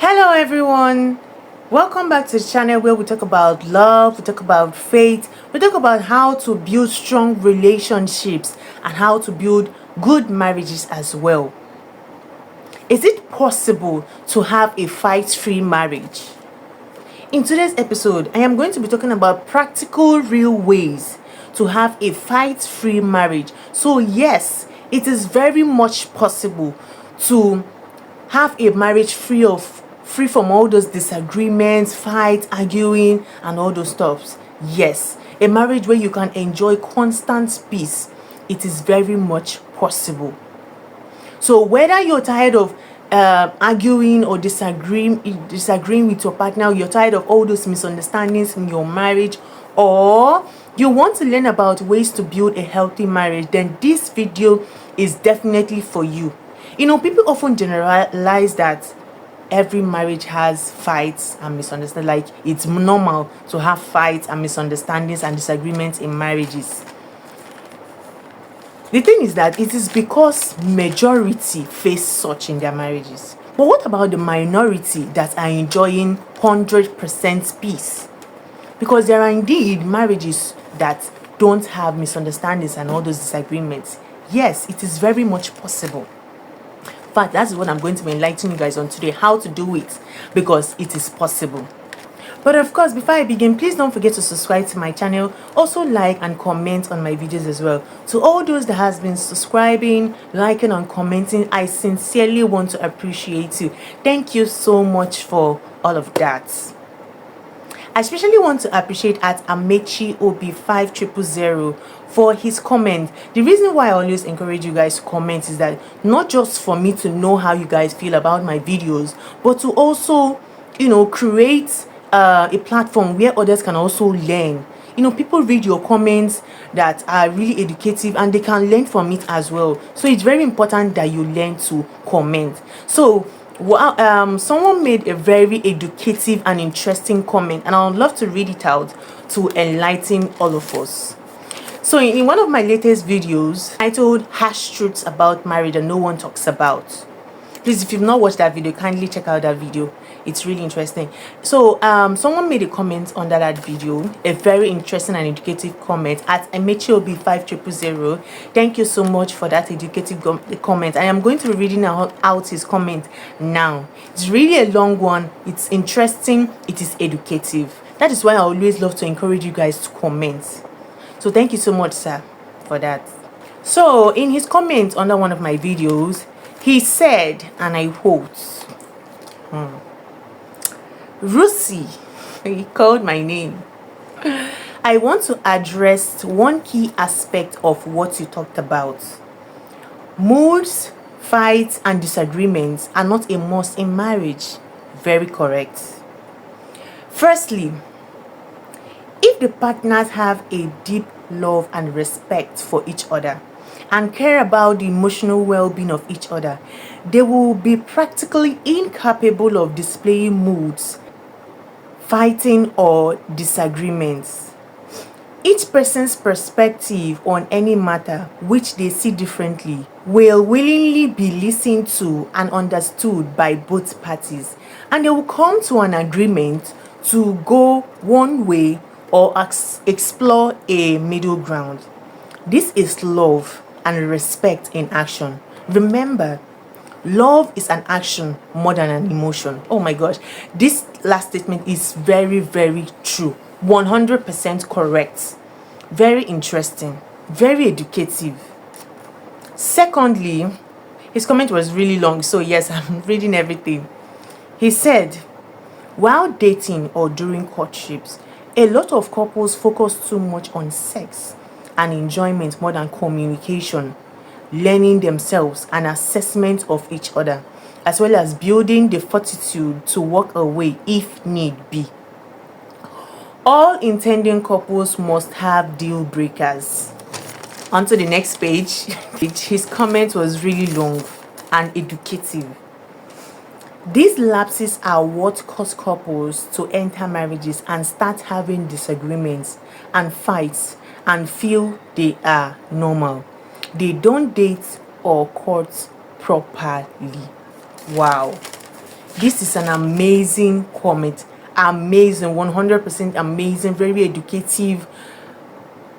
Hello everyone, welcome back to the channel where we talk about love, we talk about faith, we talk about how to build strong relationships and how to build good marriages as well. Is it possible to have a fight-free marriage? In today's episode, I am going to be talking about practical real ways to have a fight-free marriage. So yes, it is very much possible to have a marriage free from all those disagreements, fights, arguing and all those stuffs. Yes, a marriage where you can enjoy constant peace. It is very much possible. So whether you're tired of arguing or disagreeing with your partner, you're tired of all those misunderstandings in your marriage, or you want to learn about ways to build a healthy marriage, then this video is definitely for you. People often generalize that every marriage has fights and misunderstandings, like it's normal to have fights and misunderstandings and disagreements in marriages. The thing is that it is because majority face such in their marriages. But what about the minority that are enjoying 100% peace? Because there are indeed marriages that don't have misunderstandings and all those disagreements. Yes, it is very much possible. In fact, that's what I'm going to be enlightening you guys on today, how to do it, because it is possible. But of course, before I begin, please don't forget to subscribe to my channel. Also like and comment on my videos as well. To all those that has been subscribing, liking and commenting, I sincerely want to appreciate you. Thank you so much for all of that. I especially want to appreciate at Amechi Obi 5000 for his comment. The reason why I always encourage you guys to comment is that not just for me to know how you guys feel about my videos, but to also, create a platform where others can also learn. People read your comments that are really educative and they can learn from it as well. So it's very important that you learn to comment. So someone made a very educative and interesting comment, and I would love to read it out to enlighten all of us. So in one of my latest videos titled Harsh Truths About Marriage That No One Talks About, please, if you've not watched that video, kindly check out that video. It's really interesting. So someone made a comment under that video, a very interesting and educative comment at Amechi 5000. Thank you so much for that educative comment. I am going to be reading out his comment now. It's really a long one. It's interesting. It is educative. That is why I always love to encourage you guys to comment. So thank you so much, sir, for that. So in his comment under one of my videos, he said, and I quote, Rusi, he called my name. I want to address one key aspect of what you talked about. Moods, fights, and disagreements are not a must in marriage. Very correct. Firstly, if the partners have a deep love and respect for each other and care about the emotional well-being of each other, they will be practically incapable of displaying moods, fighting, or disagreements. Each person's perspective on any matter which they see differently will willingly be listened to and understood by both parties, and they will come to an agreement to go one way or explore a middle ground. This is love and respect in action. Remember, love is an action more than an emotion. Oh my gosh, this last statement is very, very true. 100% correct. Very interesting. Very educative. Secondly, his comment was really long, so yes, I'm reading everything. He said, while dating or during courtships, a lot of couples focus too much on sex and enjoyment more than communication, learning themselves, and assessment of each other, as well as building the fortitude to walk away if need be. All intending couples must have deal breakers. On to the next page. His comment was really long and educative. These lapses are what cause couples to enter marriages and start having disagreements and fights and feel they are normal. They don't date or court properly. Wow. This is an amazing comment. Amazing, 100% amazing, very educative.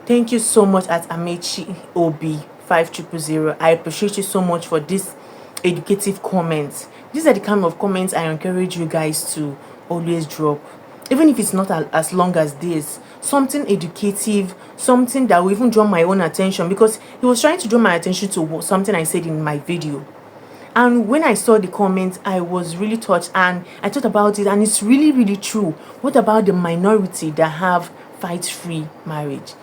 Thank you so much at Amechi OB 5000. I appreciate you so much for this educative comments. These are the kind of comments I encourage you guys to always drop, even if it's not as long as this. Something educative, something that will even draw my own attention, because he was trying to draw my attention to something I said in my video. And when I saw the comments, I was really touched, and I thought about it, and it's really, really true. What about the minority that have fight-free marriage?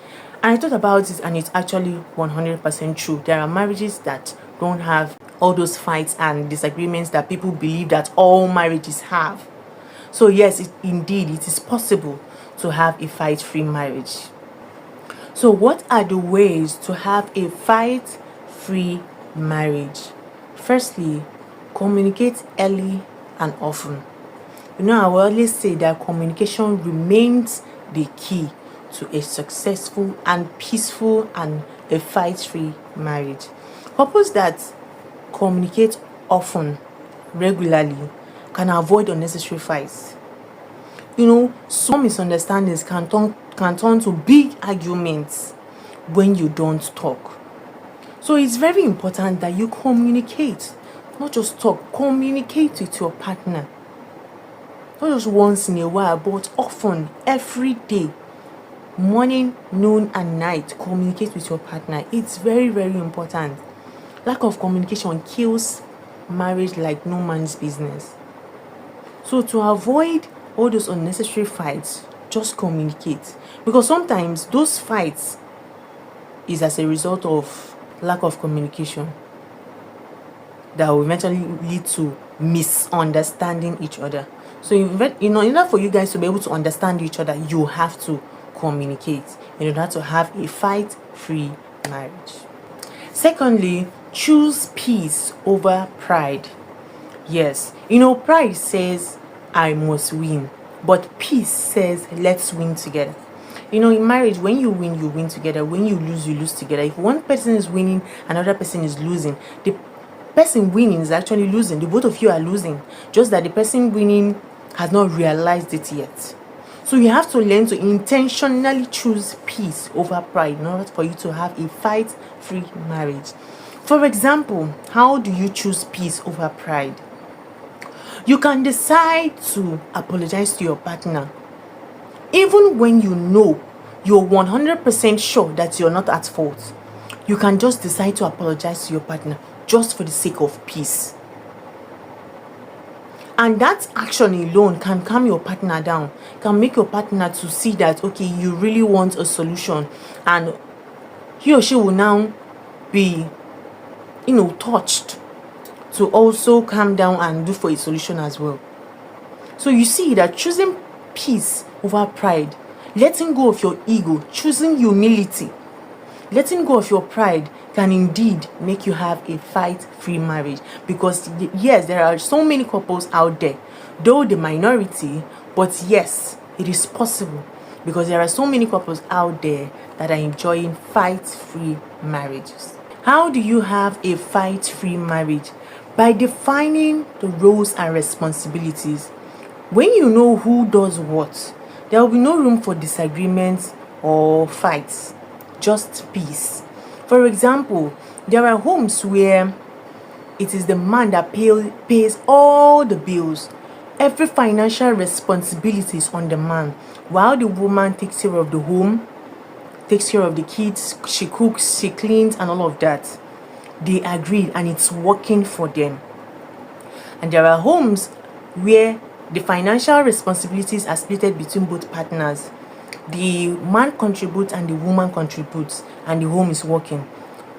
And I thought about it, and it's actually 100% true. There are marriages that don't have all those fights and disagreements that people believe that all marriages have. So yes, indeed, it is possible to have a fight-free marriage. So what are the ways to have a fight-free marriage? Firstly, communicate early and often. You know, I will always say that communication remains the key to a successful and peaceful and a fight-free marriage. Couples that communicate often, regularly, can avoid unnecessary fights. You know, some misunderstandings can turn to big arguments when you don't talk. So it's very important that you communicate, not just talk. Communicate with your partner, not just once in a while, but often, every day, morning, noon, and night. Communicate with your partner. It's very, very important. Lack of communication kills marriage like no man's business. So to avoid all those unnecessary fights, just communicate, because sometimes those fights is as a result of lack of communication that will eventually lead to misunderstanding each other. So in order for you guys to be able to understand each other, you have to communicate in order to have a fight-free marriage. Secondly, choose peace over pride. Yes, you know, pride says I must win, but peace says let's win together. You know, in marriage, when you win together. When you lose together. If one person is winning, another person is losing, the person winning is actually losing. The both of you are losing, just that the person winning has not realized it yet. So you have to learn to intentionally choose peace over pride in order for you to have a fight-free marriage. For example, how do you choose peace over pride? You can decide to apologize to your partner even when you know you're 100% sure that you're not at fault. You can just decide to apologize to your partner just for the sake of peace. And that action alone can calm your partner down, can make your partner to see that, okay, you really want a solution, and he or she will now be, touched to also calm down and look for a solution as well. So you see that choosing peace over pride, letting go of your ego, choosing humility, letting go of your pride can indeed make you have a fight-free marriage. Because yes, there are so many couples out there, though the minority, but yes, it is possible, because there are so many couples out there that are enjoying fight-free marriages. How do you have a fight-free marriage? By defining the roles and responsibilities. When you know who does what, there will be no room for disagreements or fights, just peace. For example, there are homes where it is the man that pays all the bills. Every financial responsibility is on the man, while the woman takes care of the home, takes care of the kids, she cooks, she cleans, and all of that. They agreed, and it's working for them. And there are homes where the financial responsibilities are split between both partners. The man contributes and the woman contributes, and the home is working.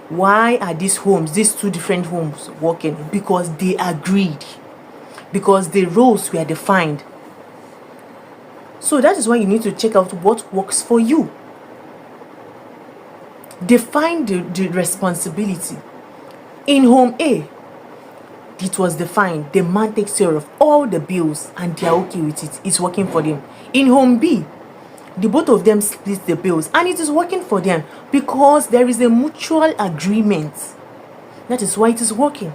Why are these two different homes, working? Because they agreed, because the roles were defined. So that is why you need to check out what works for you. Define the responsibility. In home A, it was defined. The man takes care of all the bills and they are okay with it. It's working for them. In home B, the both of them split the bills and it is working for them because there is a mutual agreement. That is why it is working.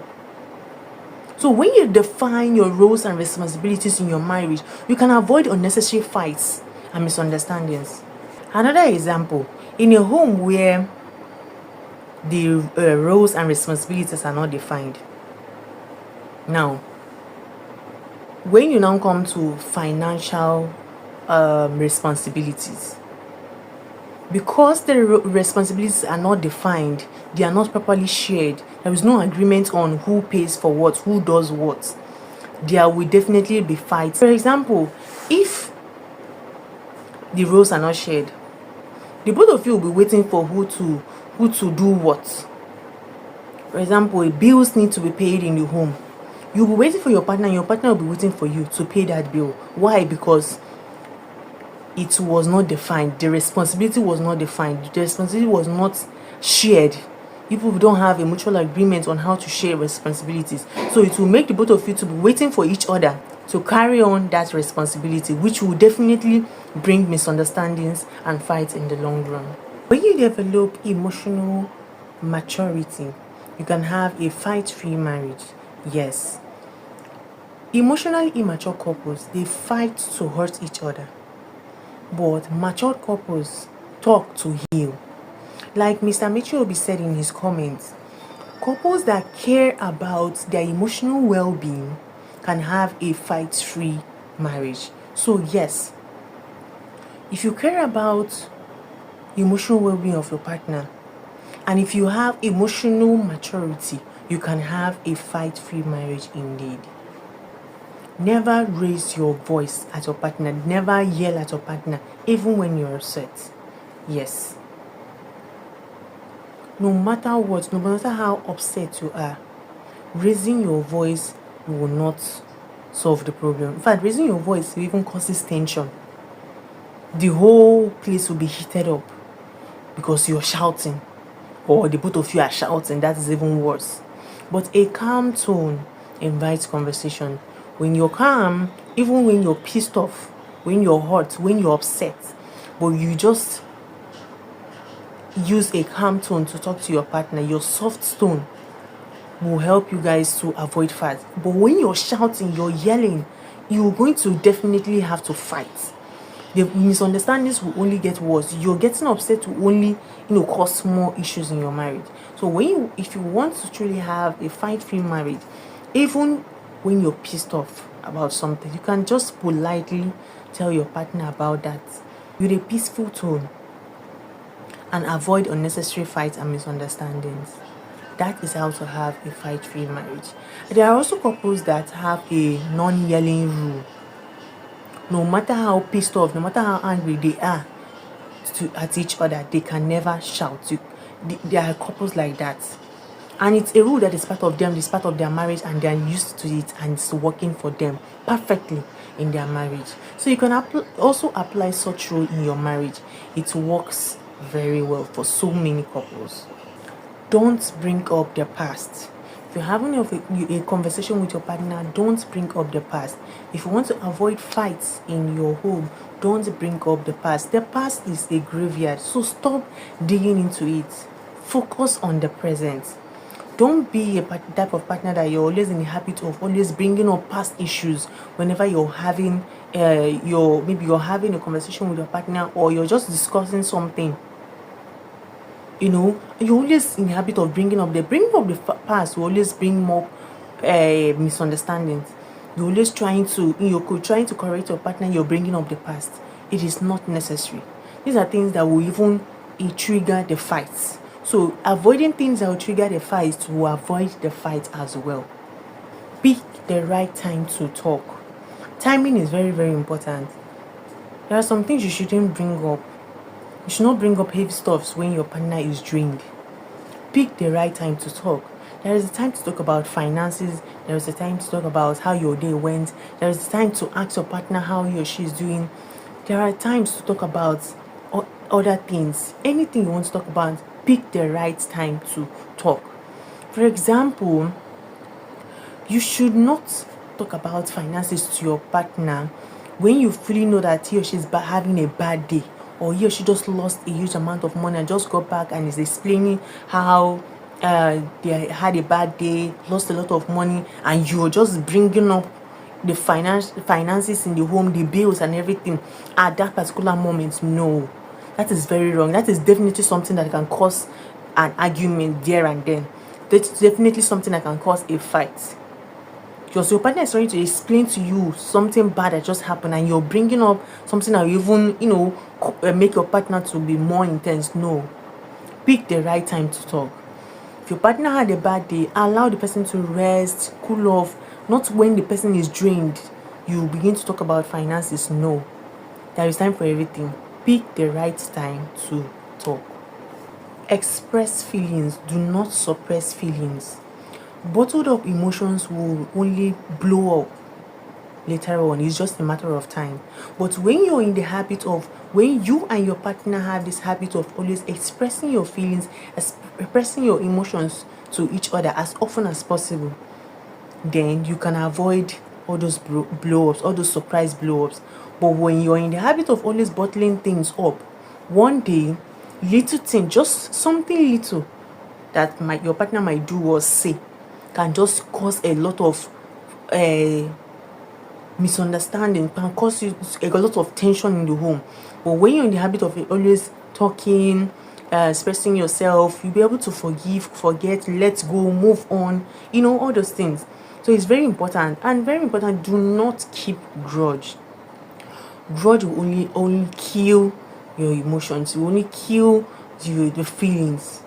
So when you define your roles and responsibilities in your marriage, you can avoid unnecessary fights and misunderstandings. Another example, in a home where the roles and responsibilities are not defined. Now, when you now come to financial responsibilities, because the responsibilities are not defined, they are not properly shared, there is no agreement on who pays for what, who does what, there will definitely be fights. For example, if the roles are not shared, the both of you will be waiting for who to do what. For example, bills need to be paid in the home. You'll be waiting for your partner, and your partner will be waiting for you to pay that bill. Why? Because it was not defined. The responsibility was not defined. The responsibility was not shared. People don't have a mutual agreement on how to share responsibilities. So it will make the both of you to be waiting for each other to carry on that responsibility, which will definitely bring misunderstandings and fights in the long run. When you develop emotional maturity, you can have a fight-free marriage. Yes. Emotionally immature couples, they fight to hurt each other. But mature couples talk to heal. Like Mr. Michiobi said in his comments, couples that care about their emotional well-being can have a fight-free marriage. So yes, if you care about emotional well-being of your partner, and if you have emotional maturity, you can have a fight-free marriage indeed. Never raise your voice at your partner. Never yell at your partner, even when you're upset. Yes. No matter what, no matter how upset you are, raising your voice will not solve the problem. In fact, raising your voice even causes tension. The whole place will be heated up because you're shouting, or the both of you are shouting. That is even worse. But a calm tone invites conversation. When you're calm, even when you're pissed off, when you're hurt, when you're upset, but you just use a calm tone to talk to your partner, your soft tone will help you guys to avoid fights. But when you're shouting, you're yelling, you're going to definitely have to fight. The misunderstandings will only get worse. You're getting upset will only, cause more issues in your marriage. So if you want to truly have a fight-free marriage, even when you're pissed off about something, you can just politely tell your partner about that with a peaceful tone and avoid unnecessary fights and misunderstandings. That is how to have a fight-free marriage. There are also couples that have a non-yelling rule. No matter how pissed off, no matter how angry they are at each other, they can never shout. There are couples like that. And it's a rule that is part of them, it's part of their marriage, and they're used to it, and it's working for them perfectly in their marriage. So you can also apply such rule in your marriage. It works very well for so many couples. Don't bring up the past. If you're having a conversation with your partner, don't bring up the past. If you want to avoid fights in your home, don't bring up the past. The past is a graveyard, so stop digging into it. Focus on the present. Don't be a type of partner that you're always in the habit of always bringing up past issues whenever you're having maybe you're having a conversation with your partner, or you're just discussing something. You're always in the habit of bringing up the past will always bring more misunderstandings. You're always trying to correct your partner, you're bringing up the past. It is not necessary. These are things that will even trigger the fights. So avoiding things that will trigger the fights will avoid the fight as well. Pick the right time to talk. Timing is very, very important. There are some things you shouldn't bring up. You should not bring up heavy stuffs when your partner is drained. Pick the right time to talk. There is a time to talk about finances. There is a time to talk about how your day went. There is a time to ask your partner how he or she is doing. There are times to talk about other things. Anything you want to talk about, pick the right time to talk. For example, you should not talk about finances to your partner when you fully know that he or she is having a bad day, or he or she just lost a huge amount of money and just got back and is explaining how they had a bad day, lost a lot of money, and you're just bringing up the finances in the home, the bills and everything at that particular moment. No, that is very wrong. That is definitely something that can cause an argument there and then. That's definitely something that can cause a fight, because your partner is trying to explain to you something bad that just happened, and you're bringing up something that will even, make your partner to be more intense. No, pick the right time to talk. If your partner had a bad day, allow the person to rest, cool off. Not when the person is drained, you begin to talk about finances. No, there is time for everything. Pick the right time to talk. Express feelings. Do not suppress feelings. Bottled up emotions will only blow up later on. It's just a matter of time. But when you're in the habit of, when you and your partner have this habit of always expressing your feelings, expressing your emotions to each other as often as possible, then you can avoid all those blow-ups, all those surprise blow-ups. But when you're in the habit of always bottling things up, one day, little thing, just something little that your partner might do or say, can just cause a lot of misunderstanding, can cause you a lot of tension in the home. But when you're in the habit of always talking, expressing yourself, you'll be able to forgive, forget, let go, move on, all those things. So it's very important, and very important, do not keep grudge. Grudge will only kill your emotions, it will only kill the feelings.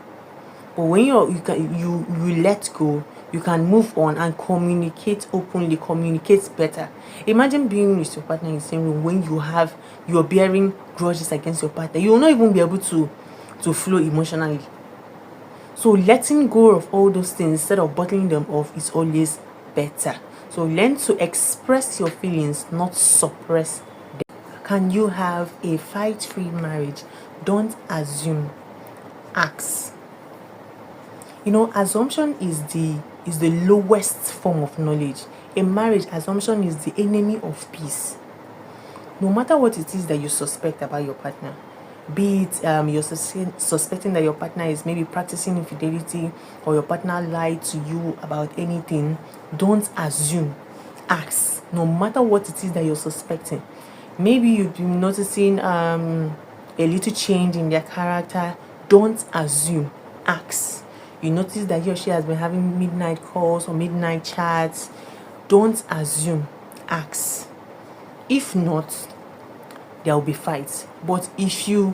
But when you let go, you can move on and communicate openly, communicate better. Imagine being with your partner in the same room when you're bearing grudges against your partner. You will not even be able to flow emotionally. So letting go of all those things instead of bottling them off is always better. So learn to express your feelings, not suppress them. Can you have a fight-free marriage? Don't assume, ask. Assumption is the lowest form of knowledge. In marriage, assumption is the enemy of peace. No matter what it is that you suspect about your partner, be it you're suspecting that your partner is maybe practicing infidelity, or your partner lied to you about anything, don't assume, ask. No matter what it is that you're suspecting, maybe you've been noticing a little change in their character, don't assume, ask. You notice that he or she has been having midnight calls or midnight chats, don't assume, ask. If not, there will be fights. But if you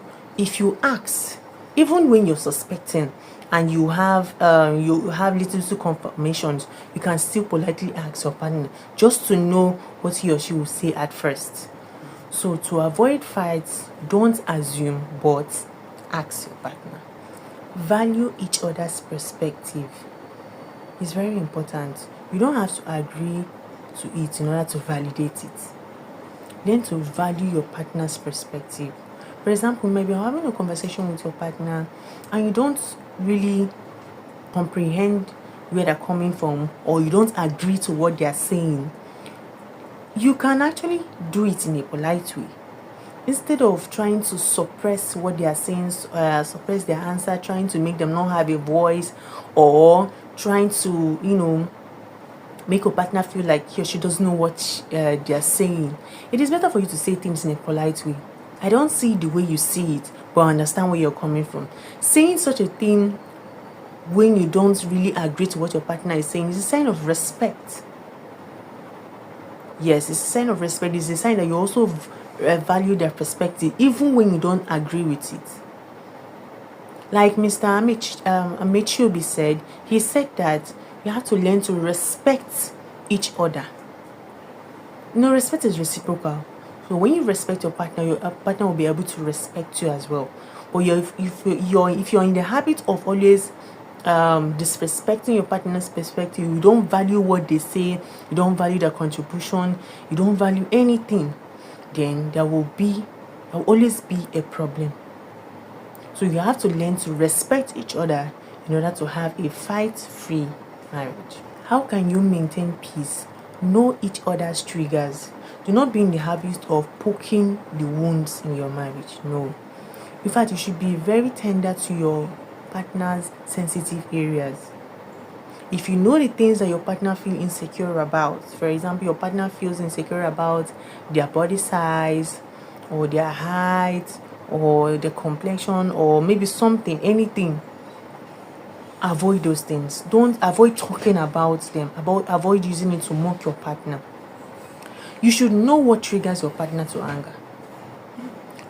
ask, even when you're suspecting and you have little confirmations, you can still politely ask your partner just to know what he or she will say at first. So to avoid fights, don't assume, but ask your partner. Value each other's perspective. It's very important. You don't have to agree to it in order to validate it. Learn to value your partner's perspective. For example, maybe you're having a conversation with your partner and you don't really comprehend where they're coming from, or you don't agree to what they're saying. You can actually do it in a polite way. Instead of trying to suppress what they are saying, suppress their answer, trying to make them not have a voice, or trying to, make your partner feel like he or she doesn't know what they are saying, it is better for you to say things in a polite way. I don't see the way you see it, but I understand where you're coming from. Saying such a thing when you don't really agree to what your partner is saying is a sign of respect. Yes, it's a sign of respect. It's a sign that you also value their perspective, even when you don't agree with it. Like Mr. Amichiobi said, he said that you have to learn to respect each other. Respect is reciprocal. So when you respect your partner will be able to respect you as well. But if you're in the habit of always disrespecting your partner's perspective, you don't value what they say, you don't value their contribution, you don't value anything, then there will always be a problem. So you have to learn to respect each other in order to have a fight-free marriage. How can you maintain peace? Know each other's triggers. Do not be in the habit of poking the wounds in your marriage. No. In fact, you should be very tender to your partner's sensitive areas. If you know the things that your partner feels insecure about, for example, your partner feels insecure about their body size or their height or the complexion or maybe something, anything, avoid those things. Don't avoid talking about them, avoid using it to mock your partner. You should know what triggers your partner to anger.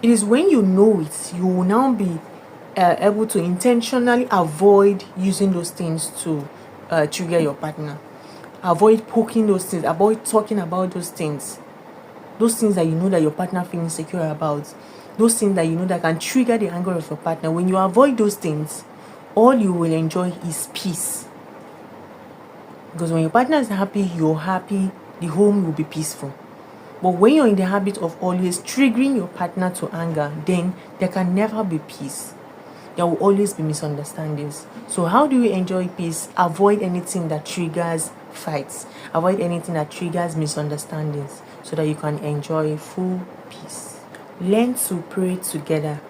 It is when you know it, you will now be able to intentionally avoid using those things to trigger your partner. Avoid poking those things, avoid talking about those things that you know that your partner feels insecure about, those things that you know that can trigger the anger of your partner. When you avoid those things, all you will enjoy is peace. Because when your partner is happy, you're happy, the home will be peaceful. But when you're in the habit of always triggering your partner to anger, then there can never be peace. There will always be misunderstandings. So how do we enjoy peace? Avoid anything that triggers fights. Avoid anything that triggers misunderstandings so that you can enjoy full peace. Learn to pray together.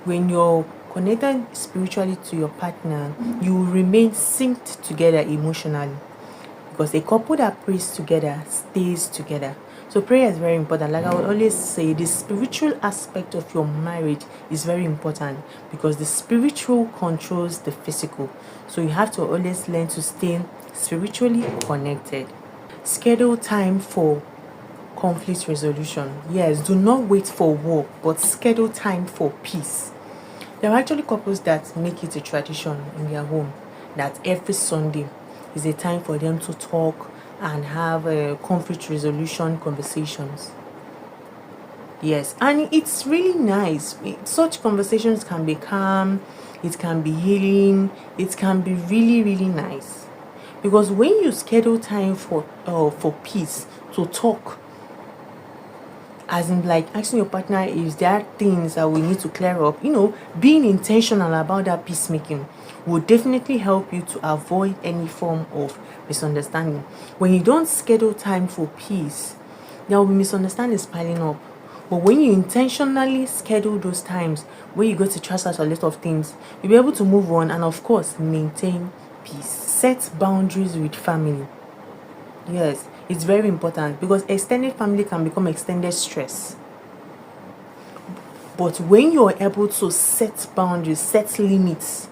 When you're connected spiritually to your partner, you will remain synced together emotionally. Because a couple that prays together stays together. So prayer is very important. Like I would always say, the spiritual aspect of your marriage is very important because the spiritual controls the physical. So you have to always learn to stay spiritually connected. Schedule time for conflict resolution. Yes, do not wait for war, but schedule time for peace. There are actually couples that make it a tradition in their home that every Sunday is a time for them to talk and have conflict resolution conversations. Yes, and it's really nice. Such conversations can be calm, it can be healing, it can be really, really nice. Because when you schedule time for peace, to talk, as in like asking your partner if there are things that we need to clear up, being intentional about that peacemaking will definitely help you to avoid any form of misunderstanding. When you don't schedule time for peace, there will be misunderstandings piling up. But when you intentionally schedule those times where you go to trust out a lot of things, you'll be able to move on and of course maintain peace. Set boundaries with family. Yes, it's very important because extended family can become extended stress. But when you're able to set boundaries, set limits,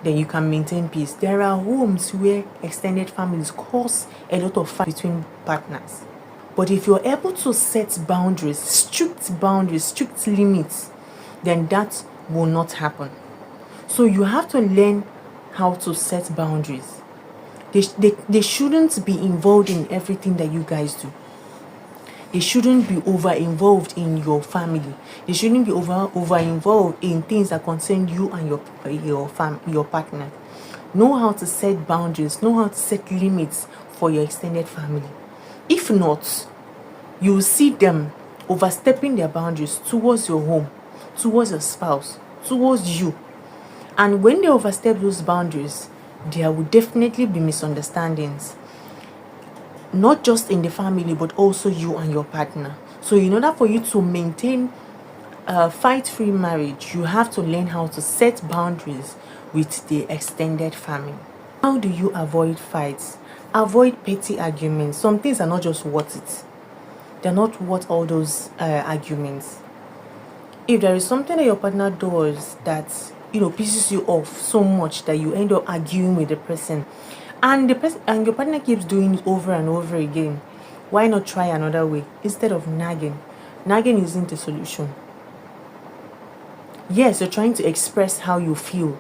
then you can maintain peace. There are homes where extended families cause a lot of fight between partners. But if you're able to set boundaries, strict limits, then that will not happen. So you have to learn how to set boundaries. They shouldn't be involved in everything that you guys do. They shouldn't be over involved in your family. They shouldn't be over involved in things that concern you and your partner. Know how to set boundaries. Know how to set limits for your extended family. If not, you will see them overstepping their boundaries towards your home, towards your spouse, towards you. And when they overstep those boundaries, there will definitely be misunderstandings. Not just in the family, but also you and your partner. So in order for you to maintain a fight-free marriage, you have to learn how to set boundaries with the extended family. How do you avoid fights? Avoid petty arguments. Some things are not just worth it. They're not worth all those arguments. If there is something that your partner does that pisses you off so much that you end up arguing with the person, and your partner keeps doing it over and over again, why not try another way instead of nagging? Nagging isn't a solution. Yes, you're trying to express how you feel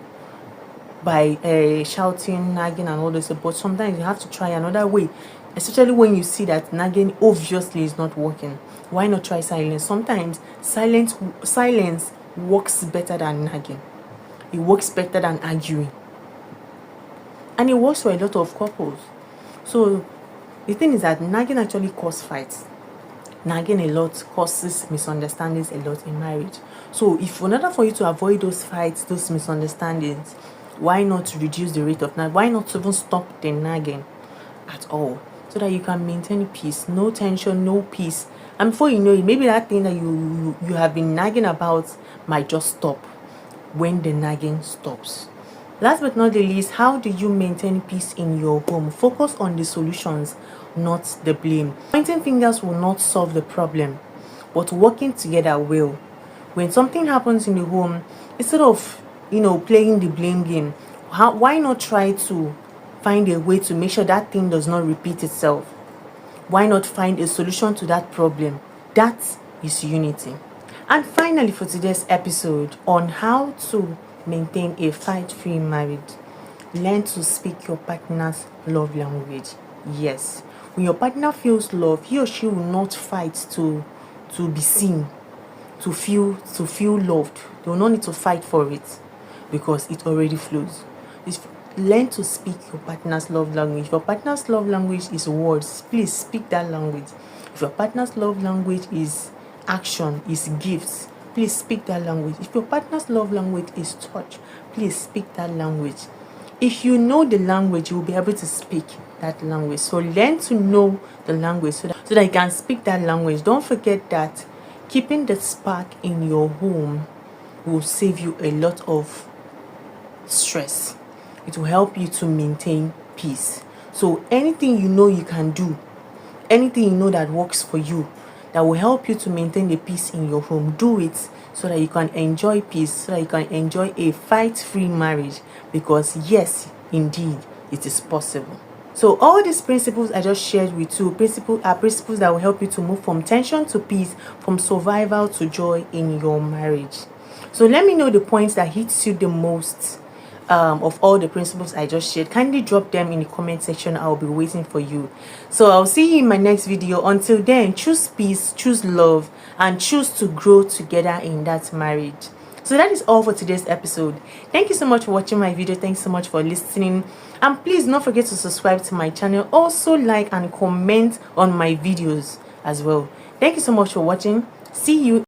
by shouting, nagging, and all this, but sometimes you have to try another way, especially when you see that nagging obviously is not working. Why not try silence? Sometimes silence works better than nagging. It works better than arguing. And it works for a lot of couples. So the thing is that nagging actually causes fights. Nagging a lot causes misunderstandings a lot in marriage. So if in order for you to avoid those fights, those misunderstandings, why not reduce the rate of nagging? Why not even stop the nagging at all? So that you can maintain peace. No tension, no peace. And before you know it, maybe that thing that you have been nagging about might just stop. when the nagging stops. Last but not the least, how do you maintain peace in your home? Focus on the solutions, not the blame. Pointing fingers will not solve the problem, but working together will. When something happens in the home, instead of playing the blame game, why not try to find a way to make sure that thing does not repeat itself? Why not find a solution to that problem? That is unity. And finally, for today's episode on how to maintain a fight-free marriage, learn to speak your partner's love language. Yes, when your partner feels love, he or she will not fight to be seen, to feel loved. They will not need to fight for it because it already flows. Learn to speak your partner's love language. If your partner's love language is words, please speak that language. If your partner's love language is action, is gifts, please speak that language. If your partner's love language is touch, please speak that language. If you know the language, you will be able to speak that language. So learn to know the language so that you can speak that language. Don't forget that keeping the spark in your home will save you a lot of stress. It will help you to maintain peace. So anything you know you can do, anything you know that works for you, that will help you to maintain the peace in your home, do it so that you can enjoy peace, so that you can enjoy a fight-free marriage. Because yes, indeed, it is possible. So all these principles I just shared with you, principles that will help you to move from tension to peace, from survival to joy in your marriage. So let me know the points that hits you the most of all the principles I just shared. Kindly drop them in the comment section. I'll be waiting for you. So I'll see you in my next video. Until then, choose peace, choose love, and choose to grow together in that marriage. So that is all for today's episode. Thank you so much for watching my video. Thanks so much for listening, and please don't forget to subscribe to my channel. Also like and comment on my videos as well. Thank you so much for watching. See you.